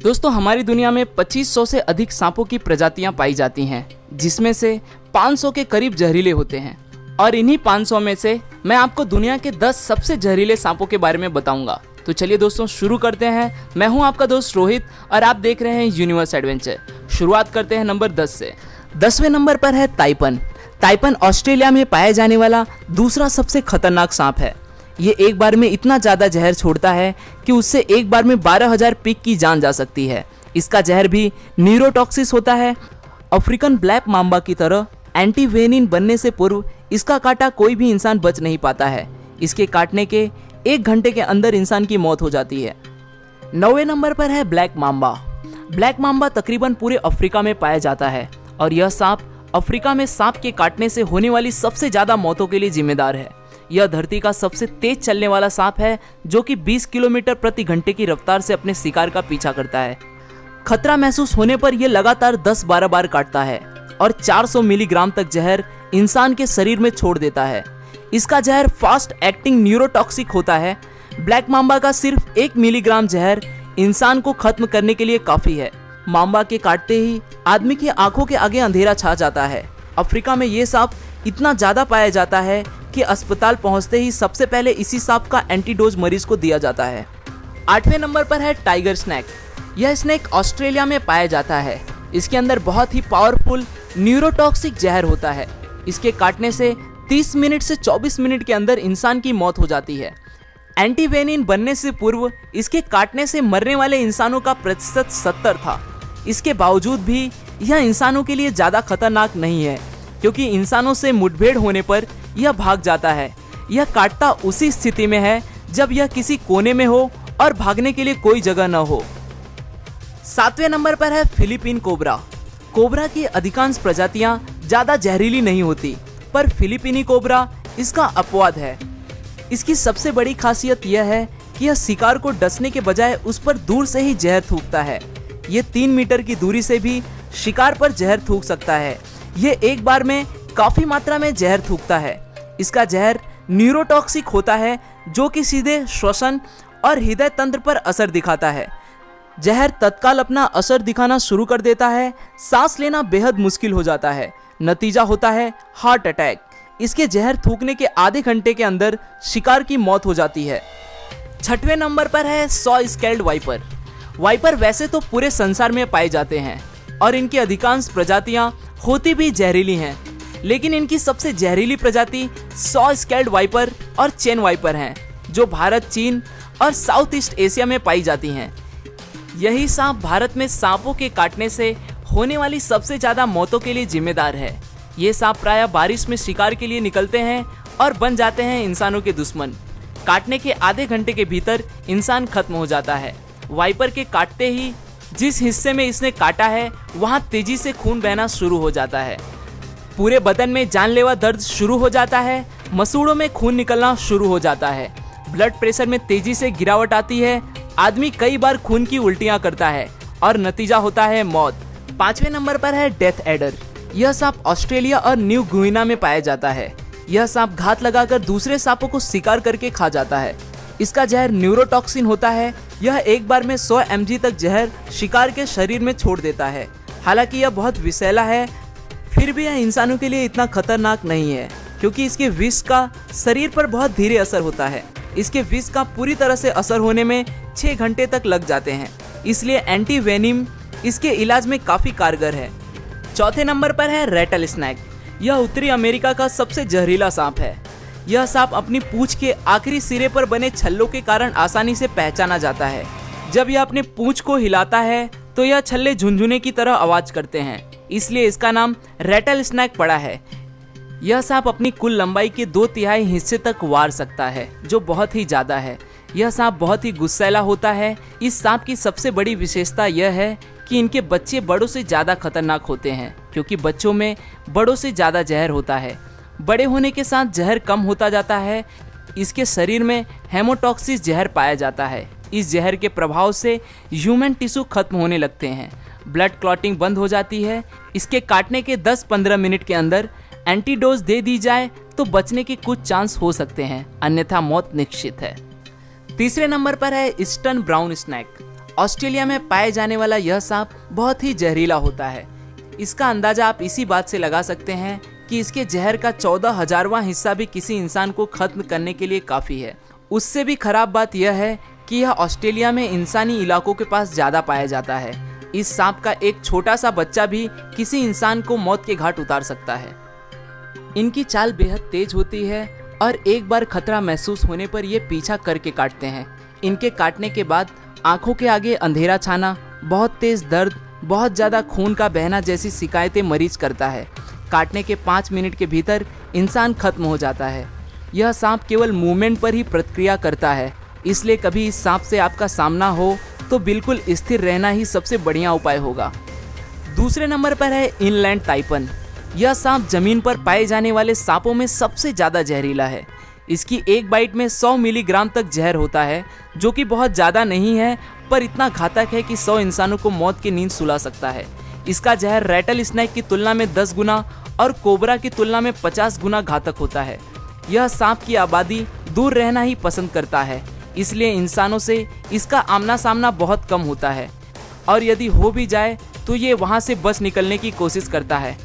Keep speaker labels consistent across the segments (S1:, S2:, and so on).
S1: दोस्तों हमारी दुनिया में 2500 से अधिक सांपों की प्रजातियां पाई जाती हैं, जिसमें से 500 के करीब जहरीले होते हैं। और इन्हीं 500 में से मैं आपको दुनिया के 10 सबसे जहरीले सांपों के बारे में बताऊंगा। तो चलिए दोस्तों शुरू करते हैं। मैं हूं आपका दोस्त रोहित और आप देख रहे हैं यूनिवर्स एडवेंचर। शुरुआत करते हैं नंबर 10 से। 10वें नंबर पर है ताइपन। ताइपन ऑस्ट्रेलिया में पाया जाने वाला दूसरा सबसे खतरनाक सांप है। ये एक बार में इतना ज़्यादा जहर छोड़ता है कि उससे एक बार में 12,000 पिग की जान जा सकती है। इसका जहर भी न्यूरोटॉक्सिस होता है। अफ्रीकन ब्लैक माम्बा की तरह एंटीवेनिन बनने से पूर्व इसका काटा कोई भी इंसान बच नहीं पाता है। इसके काटने के 1 घंटे के अंदर इंसान की मौत हो जाती है। 9वें नंबर पर है ब्लैक माम्बा। ब्लैक माम्बा तकरीबन पूरे अफ्रीका में पाया जाता है और यह सांप अफ्रीका में सांप के काटने से होने वाली सबसे ज़्यादा मौतों के लिए जिम्मेदार है। यह धरती का सबसे तेज चलने वाला सांप है, जो कि 20 किलोमीटर प्रति घंटे की रफ्तार से अपने शिकार का पीछा करता है। खतरा महसूस होने पर यह लगातार 10-12 बार काटता है और 400 मिलीग्राम तक जहर इंसान के शरीर में छोड़ देता है। इसका जहर फास्ट एक्टिंग न्यूरोटॉक्सिक होता है। ब्लैक माम्बा का सिर्फ 1 मिलीग्राम जहर इंसान को खत्म करने के लिए काफ़ी है। माम्बा के काटते ही आदमी की आंखों के आगे अंधेरा छा जाता है। अफ्रीका में ये सांप इतना ज़्यादा पाया जाता है कि अस्पताल पहुंचते ही सबसे पहले इसी सांप का एंटीडोज मरीज को दिया जाता है। 8वें नंबर पर है टाइगर स्नैक। यह स्नैक ऑस्ट्रेलिया में पाया जाता है। इसके अंदर बहुत ही पावरफुल न्यूरोटॉक्सिक जहर होता है। इसके काटने से 30 मिनट से 24 मिनट के अंदर इंसान की मौत हो जाती है। एंटीवेनिन बनने से पूर्व इसके काटने से मरने वाले इंसानों का प्रतिशत 70 था। इसके बावजूद भी यह इंसानों के लिए ज़्यादा खतरनाक नहीं है, क्योंकि इंसानों से मुठभेड़ होने पर यह भाग जाता है। यह काटता उसी स्थिति में है जब यह किसी कोने में हो और भागने के लिए कोई जगह न हो। 7वें नंबर पर है फिलीपीन कोबरा। कोबरा की अधिकांश प्रजातियां ज़्यादा जहरीली नहीं होती, पर फिलीपीनी कोबरा इसका अपवाद है। इसकी सबसे बड़ी खासियत यह है कि यह शिकार को डसने के बजाय उस पर दूर से ही जहर थूकता है। ये 3 मीटर की दूरी से भी शिकार पर जहर थूक सकता है। ये एक बार में काफ़ी मात्रा में जहर थूकता है। इसका जहर न्यूरोटॉक्सिक होता है, जो कि सीधे श्वसन और हृदय तंत्र पर असर दिखाता है। जहर तत्काल अपना असर दिखाना शुरू कर देता है। सांस लेना बेहद मुश्किल हो जाता है। नतीजा होता है हार्ट अटैक। इसके जहर थूकने के आधे घंटे के अंदर शिकार की मौत हो जाती है। 6वें नंबर पर है सॉ स्केल्ड वाइपर। वाइपर वैसे तो पूरे संसार में पाए जाते हैं और इनकी अधिकांश प्रजातियां होती भी जहरीली हैं, लेकिन इनकी सबसे जहरीली प्रजाति सॉ स्केल्ड वाइपर और चेन वाइपर हैं, जो भारत, चीन और साउथ ईस्ट एशिया में पाई जाती हैं। यही सांप भारत में सांपों के काटने से होने वाली सबसे ज़्यादा मौतों के लिए जिम्मेदार है। ये सांप प्रायः बारिश में शिकार के लिए निकलते हैं और बन जाते हैं इंसानों के दुश्मन। काटने के आधे घंटे के भीतर इंसान खत्म हो जाता है। वाइपर के काटते ही जिस हिस्से में इसने काटा है वहाँ तेजी से खून बहना शुरू हो जाता है। पूरे बदन में जानलेवा दर्द शुरू हो जाता है। मसूड़ों में खून निकलना शुरू हो जाता है। ब्लड प्रेशर में तेजी से गिरावट आती है। आदमी कई बार खून की उल्टियाँ करता है और नतीजा होता है मौत। 5वें नंबर पर है डेथ एडर। यह सांप ऑस्ट्रेलिया और न्यू गुइना में पाया जाता है। यह सांप घात लगाकर दूसरे सांपों को शिकार करके खा जाता है। इसका जहर न्यूरोटॉक्सिन होता है। यह एक बार में 100 mg तक जहर शिकार के शरीर में छोड़ देता है। हालांकि यह बहुत विषैला है, फिर भी यह इंसानों के लिए इतना खतरनाक नहीं है, क्योंकि इसके विष का शरीर पर बहुत धीरे असर होता है। इसके विष का पूरी तरह से असर होने में 6 घंटे तक लग जाते हैं, इसलिए एंटीवेनिम इसके इलाज में काफ़ी कारगर है। 4थे नंबर पर है रेटल स्नैक। यह उत्तरी अमेरिका का सबसे जहरीला सांप है। यह सांप अपनी पूंछ के आखिरी सिरे पर बने छल्लों के कारण आसानी से पहचाना जाता है। जब यह अपने पूंछ को हिलाता है तो यह छल्ले झुनझुने की तरह आवाज करते हैं, इसलिए इसका नाम रेटल स्नैक पड़ा है। यह सांप अपनी कुल लंबाई के 2/3 हिस्से तक वार सकता है, जो बहुत ही ज़्यादा है। यह सांप बहुत ही गुस्सैला होता है। इस सांप की सबसे बड़ी विशेषता यह है कि इनके बच्चे बड़ों से ज़्यादा खतरनाक होते हैं, क्योंकि बच्चों में बड़ों से ज़्यादा जहर होता है। बड़े होने के साथ जहर कम होता जाता है। इसके शरीर में हेमोटॉक्सिस जहर पाया जाता है। इस जहर के प्रभाव से ह्यूमन टिश्यू खत्म होने लगते हैं। ब्लड क्लॉटिंग बंद हो जाती है। इसके काटने के 10-15 मिनट के अंदर एंटीडोज दे दी जाए तो बचने के कुछ चांस हो सकते हैं, अन्यथा मौत निश्चित है। तीसरे नंबर पर है ईस्टर्न ब्राउन स्नैक। ऑस्ट्रेलिया में पाए जाने वाला यह सांप बहुत ही जहरीला होता है। इसका अंदाजा आप इसी बात से लगा सकते हैं कि इसके जहर का 14,000वां हिस्सा भी किसी इंसान को खत्म करने के लिए काफ़ी है। उससे भी खराब बात यह है कि यह ऑस्ट्रेलिया में इंसानी इलाकों के पास ज़्यादा पाया जाता है। इस सांप का एक छोटा सा बच्चा भी किसी इंसान को मौत के घाट उतार सकता है। इनकी चाल बेहद तेज होती है और एक बार खतरा महसूस होने पर ये पीछा करके काटते हैं। इनके काटने के बाद आंखों के आगे अंधेरा छाना, बहुत तेज दर्द, बहुत ज़्यादा खून का बहना जैसी शिकायतें मरीज करता है। काटने के 5 मिनट के भीतर इंसान खत्म हो जाता है। यह सांप केवल मूवमेंट पर ही प्रतिक्रिया करता है, इसलिए कभी इस सांप से आपका सामना हो तो बिल्कुल स्थिर रहना ही सबसे बढ़िया उपाय होगा। दूसरे नंबर पर है इनलैंड ताइपन। यह सांप जमीन पर पाए जाने वाले सांपों में सबसे ज़्यादा जहरीला है। इसकी एक बाइट में 100 मिलीग्राम तक जहर होता है, जो कि बहुत ज़्यादा नहीं है पर इतना घातक है कि 100 इंसानों को मौत की नींद सुला सकता है। इसका जहर रैटल स्नेक की तुलना में 10 गुना और कोबरा की तुलना में 50 गुना घातक होता है। यह सांप की आबादी दूर रहना ही पसंद करता है, इसलिए इंसानों से इसका आमना सामना बहुत कम होता है और यदि हो भी जाए तो ये वहाँ से बच निकलने की कोशिश करता है।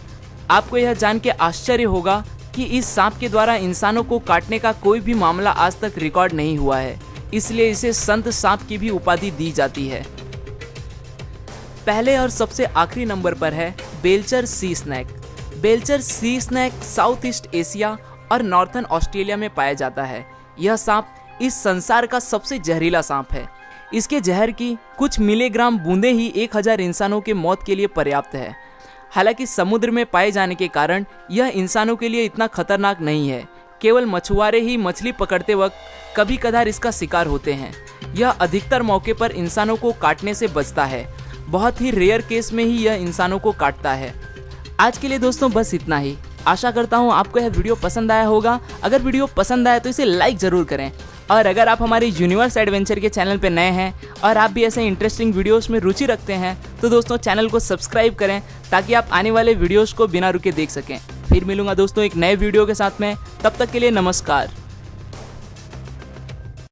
S1: आपको यह जान के आश्चर्य होगा कि इस सांप के द्वारा इंसानों को काटने का कोई भी मामला आज तक रिकॉर्ड नहीं हुआ है, इसलिए इसे संत सांप की भी उपाधि दी जाती है। पहले और सबसे आखिरी नंबर पर है Belcher sea snake. Belcher sea snake south east Asia और नॉर्थर्न ऑस्ट्रेलिया में पाया जाता है। यह सांप इस संसार का सबसे जहरीला सांप है। इसके जहर की कुछ मिलीग्राम बूंदें ही 1000 इंसानों के मौत के लिए पर्याप्त है। हालांकि समुद्र में पाए जाने के कारण यह इंसानों के लिए इतना खतरनाक नहीं है। केवल मछुआरे ही मछली पकड़ते वक्त कभी कभार इसका शिकार होते हैं। यह अधिकतर मौके पर इंसानों को काटने से बचता है। बहुत ही रेयर केस में ही यह इंसानों को काटता है। आज के लिए दोस्तों बस इतना ही। आशा करता हूँ आपको यह वीडियो पसंद आया होगा। अगर वीडियो पसंद आया तो इसे लाइक ज़रूर करें और अगर आप हमारे यूनिवर्स एडवेंचर के चैनल पर नए हैं और आप भी ऐसे इंटरेस्टिंग वीडियोस में रुचि रखते हैं तो दोस्तों चैनल को सब्सक्राइब करें ताकि आप आने वाले वीडियोस को बिना रुके देख सकें। फिर मिलूंगा दोस्तों एक नए वीडियो के साथ में, तब तक के लिए नमस्कार।